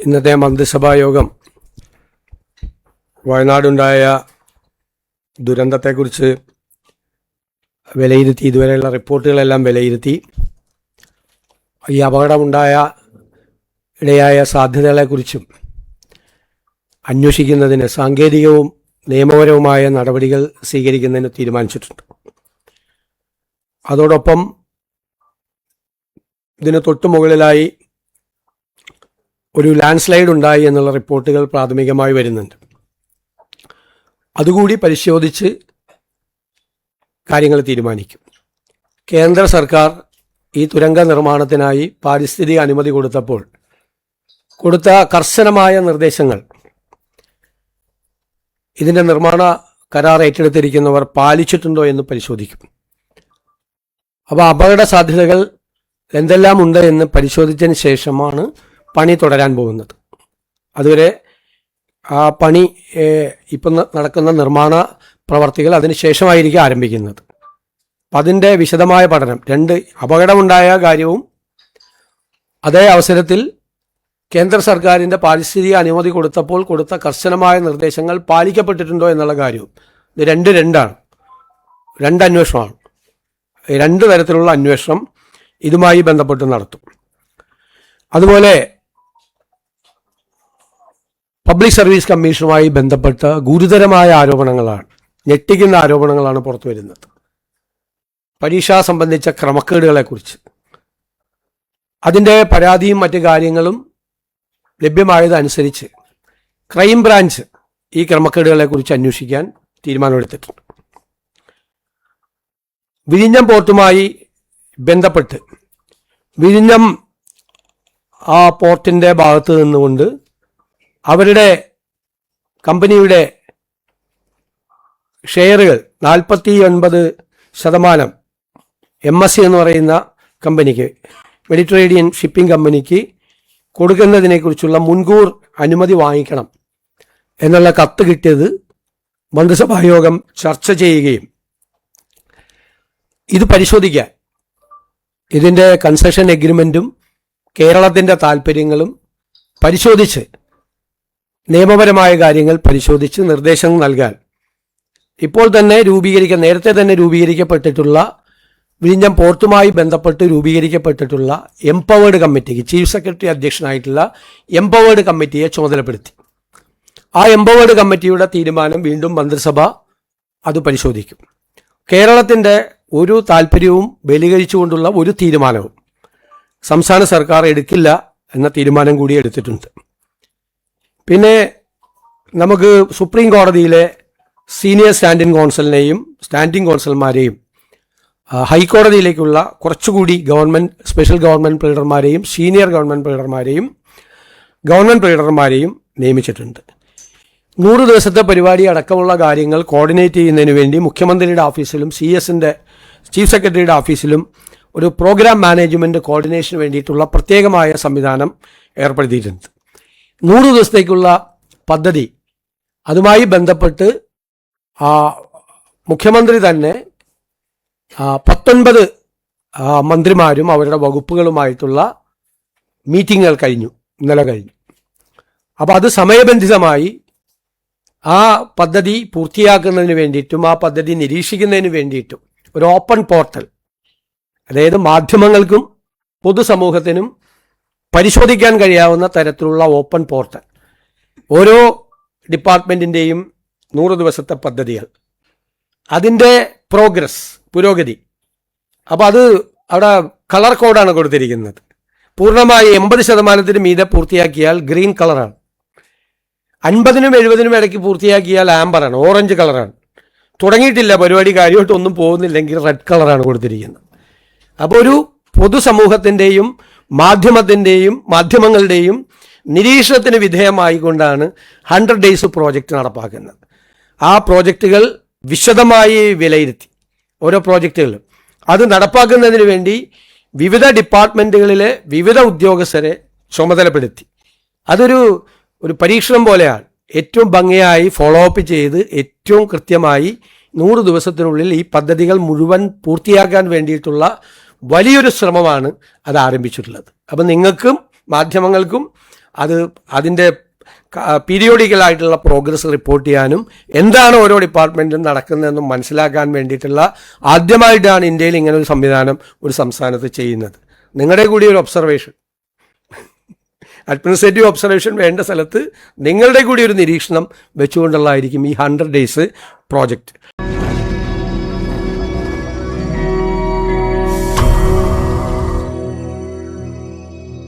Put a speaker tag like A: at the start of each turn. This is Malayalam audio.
A: ഇന്നത്തെ മന്ത്രിസഭാ യോഗം വയനാടുണ്ടായ ദുരന്തത്തെക്കുറിച്ച് വിലയിരുത്തി. ഇതുവരെയുള്ള റിപ്പോർട്ടുകളെല്ലാം വിലയിരുത്തി. ഈ അപകടമുണ്ടായ ഇടയായ സാധ്യതകളെക്കുറിച്ചും അന്വേഷിക്കുന്നതിന് സാങ്കേതികവും നിയമപരവുമായ നടപടികൾ സ്വീകരിക്കുന്നതിന് തീരുമാനിച്ചിട്ടുണ്ട്. അതോടൊപ്പം ഇതിന് തൊട്ടു മുകളിലായി ഒരു ലാൻഡ് സ്ലൈഡ് ഉണ്ടായി എന്നുള്ള റിപ്പോർട്ടുകൾ പ്രാഥമികമായി വരുന്നുണ്ട്. അതുകൂടി പരിശോധിച്ച് കാര്യങ്ങൾ തീരുമാനിക്കും. കേന്ദ്ര സർക്കാർ ഈ തുരങ്ക നിർമ്മാണത്തിനായി പാരിസ്ഥിതിക അനുമതി കൊടുത്തപ്പോൾ കൊടുത്ത കർശനമായ നിർദ്ദേശങ്ങൾ ഇതിൻ്റെ നിർമ്മാണ കരാർ ഏറ്റെടുത്തിരിക്കുന്നവർ പാലിച്ചിട്ടുണ്ടോ എന്ന് പരിശോധിക്കും. അപ്പോൾ അപകട സാധ്യതകൾ എന്തെല്ലാം ഉണ്ട് എന്ന് പരിശോധിച്ചതിന് ശേഷമാണ് പണി തുടരാൻ പോകുന്നത്. അതുവരെ ആ പണി ഇപ്പം നടക്കുന്ന നിർമ്മാണ പ്രവർത്തികൾ അതിന് ശേഷമായിരിക്കും ആരംഭിക്കുന്നത്. അപ്പം അതിൻ്റെ വിശദമായ പഠനം, രണ്ട് അപകടമുണ്ടായ കാര്യവും അതേ അവസരത്തിൽ കേന്ദ്ര സർക്കാരിൻ്റെ പാരിസ്ഥിതിക അനുമതി കൊടുത്തപ്പോൾ കൊടുത്ത കർശനമായ നിർദ്ദേശങ്ങൾ പാലിക്കപ്പെട്ടിട്ടുണ്ടോ എന്നുള്ള കാര്യവും, ഇത് രണ്ടാണ്, രണ്ട് അന്വേഷണമാണ്. രണ്ട് തരത്തിലുള്ള അന്വേഷണം ഇതുമായി ബന്ധപ്പെട്ട് നടത്തും. അതുപോലെ പബ്ലിക് സർവീസ് കമ്മീഷനുമായി ബന്ധപ്പെട്ട ഗുരുതരമായ ആരോപണങ്ങളാണ്, ഞെട്ടിക്കുന്ന ആരോപണങ്ങളാണ് പുറത്തു വരുന്നത്. പരീക്ഷ സംബന്ധിച്ച ക്രമക്കേടുകളെക്കുറിച്ച് അതിൻ്റെ പരാതിയും മറ്റു കാര്യങ്ങളും ലഭ്യമായതനുസരിച്ച് ക്രൈംബ്രാഞ്ച് ഈ ക്രമക്കേടുകളെക്കുറിച്ച് അന്വേഷിക്കാൻ തീരുമാനമെടുത്തിട്ടുണ്ട്. വിഴിഞ്ഞം പോർട്ടുമായി ബന്ധപ്പെട്ട് വിഴിഞ്ഞം ആ പോർട്ടിൻ്റെ ഭാഗത്ത് നിന്നുകൊണ്ട് അവരുടെ കമ്പനിയുടെ ഷെയറുകൾ 49% MSC എന്ന് പറയുന്ന കമ്പനിക്ക്, മെഡിറ്ററേനിയൻ ഷിപ്പിംഗ് കമ്പനിക്ക് കൊടുക്കുന്നതിനെക്കുറിച്ചുള്ള മുൻകൂർ അനുമതി വാങ്ങിക്കണം എന്നുള്ള കത്ത് കിട്ടിയത് മന്ത്രിസഭാ യോഗം ചർച്ച ചെയ്യുകയും ഇത് പരിശോധിക്കാൻ ഇതിൻ്റെ കൺസെഷൻ എഗ്രിമെൻറ്റും കേരളത്തിൻ്റെ താല്പര്യങ്ങളും പരിശോധിച്ച് നിയമപരമായ കാര്യങ്ങൾ പരിശോധിച്ച് നിർദ്ദേശം നൽകാൻ ഇപ്പോൾ തന്നെ നേരത്തെ തന്നെ രൂപീകരിക്കപ്പെട്ടിട്ടുള്ള വിഴിഞ്ഞം പോർട്ടുമായി ബന്ധപ്പെട്ട് രൂപീകരിക്കപ്പെട്ടിട്ടുള്ള എംപവേർഡ് കമ്മിറ്റിക്ക് ചീഫ് സെക്രട്ടറി അധ്യക്ഷനായിട്ടുള്ള എംപവേർഡ് കമ്മിറ്റിയെ ചുമതലപ്പെടുത്തി. ആ എംപവേർഡ് കമ്മിറ്റിയുടെ തീരുമാനം വീണ്ടും മന്ത്രിസഭ അത് പരിശോധിക്കും. കേരളത്തിൻ്റെ ഒരു താല്പര്യവും ബലീകരിച്ചുകൊണ്ടുള്ള ഒരു തീരുമാനവും സംസ്ഥാന സർക്കാർ എടുക്കില്ല എന്ന തീരുമാനം കൂടി എടുത്തിട്ടുണ്ട്. പിന്നെ നമുക്ക് സുപ്രീം കോടതിയിലെ സീനിയർ സ്റ്റാൻഡിംഗ് കോൺസലിനെയും സ്റ്റാൻഡിംഗ് കോൺസൽമാരെയും ഹൈക്കോടതിയിലേക്കുള്ള കുറച്ചുകൂടി സ്പെഷ്യൽ ഗവൺമെൻറ് പ്ലീഡർമാരെയും സീനിയർ ഗവൺമെൻറ് പ്ലീഡർമാരെയും നിയമിച്ചിട്ടുണ്ട്. 100 ദിവസത്തെ പരിപാടി അടക്കമുള്ള കാര്യങ്ങൾ കോർഡിനേറ്റ് ചെയ്യുന്നതിന് വേണ്ടി മുഖ്യമന്ത്രിയുടെ ഓഫീസിലും CS-ൻ്റെ ചീഫ് സെക്രട്ടറിയുടെ ഓഫീസിലും ഒരു പ്രോഗ്രാം മാനേജ്മെൻറ്റ് കോർഡിനേഷന് വേണ്ടിയിട്ടുള്ള പ്രത്യേകമായ സംവിധാനം ഏർപ്പെടുത്തിയിട്ടുണ്ട്. 100 ദിവസത്തേക്കുള്ള പദ്ധതി, അതുമായി ബന്ധപ്പെട്ട് മുഖ്യമന്ത്രി തന്നെ 19 മന്ത്രിമാരും അവരുടെ വകുപ്പുകളുമായിട്ടുള്ള മീറ്റിങ്ങുകൾ ഇന്നലെ കഴിഞ്ഞു. അപ്പോൾ അത് സമയബന്ധിതമായി ആ പദ്ധതി പൂർത്തിയാക്കുന്നതിന് വേണ്ടിയിട്ടും ആ പദ്ധതി നിരീക്ഷിക്കുന്നതിന് വേണ്ടിയിട്ടും ഒരു ഓപ്പൺ പോർട്ടൽ, അതായത് മാധ്യമങ്ങൾക്കും പൊതുസമൂഹത്തിനും പരിശോധിക്കാൻ കഴിയാവുന്ന തരത്തിലുള്ള ഓപ്പൺ പോർട്ടൽ, ഓരോ ഡിപ്പാർട്ട്മെൻറ്റിൻ്റെയും 100 ദിവസത്തെ പദ്ധതികൾ, അതിൻ്റെ പുരോഗതി. അപ്പോൾ അത് അവിടെ കളർ കോഡാണ് കൊടുത്തിരിക്കുന്നത്. പൂർണ്ണമായി 80% മീതെ പൂർത്തിയാക്കിയാൽ ഗ്രീൻ കളറാണ്, 50-നും 70-നും ഇടയ്ക്ക് പൂർത്തിയാക്കിയാൽ ആംബറാണ്, ഓറഞ്ച് കളറാണ്. തുടങ്ങിയിട്ടില്ല പരിപാടി, കാര്യമായിട്ടൊന്നും പോകുന്നില്ലെങ്കിൽ റെഡ് കളറാണ് കൊടുത്തിരിക്കുന്നത്. അപ്പോൾ ഒരു പൊതുസമൂഹത്തിൻ്റെയും മാധ്യമങ്ങളുടെയും നിരീക്ഷണത്തിന് വിധേയമായിക്കൊണ്ടാണ് 100 ഡേയ്സ് പ്രോജക്റ്റ് നടപ്പാക്കുന്നത്. ആ പ്രോജക്റ്റുകൾ വിശദമായി വിലയിരുത്തി ഓരോ പ്രോജക്റ്റുകളും അത് നടപ്പാക്കുന്നതിന് വേണ്ടി വിവിധ ഡിപ്പാർട്ട്മെൻറ്റുകളിലെ വിവിധ ഉദ്യോഗസ്ഥരെ ചുമതലപ്പെടുത്തി. അതൊരു പരീക്ഷണം പോലെയാണ്. ഏറ്റവും ഭംഗിയായി ഫോളോ അപ്പ് ചെയ്ത് ഏറ്റവും കൃത്യമായി 100 ദിവസത്തിനുള്ളിൽ ഈ പദ്ധതികൾ മുഴുവൻ പൂർത്തിയാക്കാൻ വേണ്ടിയിട്ടുള്ള വലിയൊരു ശ്രമമാണ് അത് ആരംഭിച്ചിട്ടുള്ളത്. അപ്പം നിങ്ങൾക്കും മാധ്യമങ്ങൾക്കും അതിൻ്റെ പീരിയോഡിക്കലായിട്ടുള്ള പ്രോഗ്രസ് റിപ്പോർട്ട് ചെയ്യാനും എന്താണ് ഓരോ ഡിപ്പാർട്ട്മെൻറ്റിലും നടക്കുന്നതെന്നും മനസ്സിലാക്കാൻ വേണ്ടിയിട്ടുള്ള ആദ്യമായിട്ടാണ് ഇന്ത്യയിൽ ഇങ്ങനെ ഒരു സംവിധാനം ഒരു സംസ്ഥാനത്ത് ചെയ്യുന്നത്. നിങ്ങളുടെ കൂടി ഒരു ഒബ്സർവേഷൻ, അഡ്മിനിസ്ട്രേറ്റീവ് ഒബ്സർവേഷൻ വേണ്ട സ്ഥലത്ത് നിങ്ങളുടെ കൂടി ഒരു നിരീക്ഷണം വെച്ചുകൊണ്ടുള്ളതായിരിക്കും ഈ 100 days പ്രോജക്റ്റ്.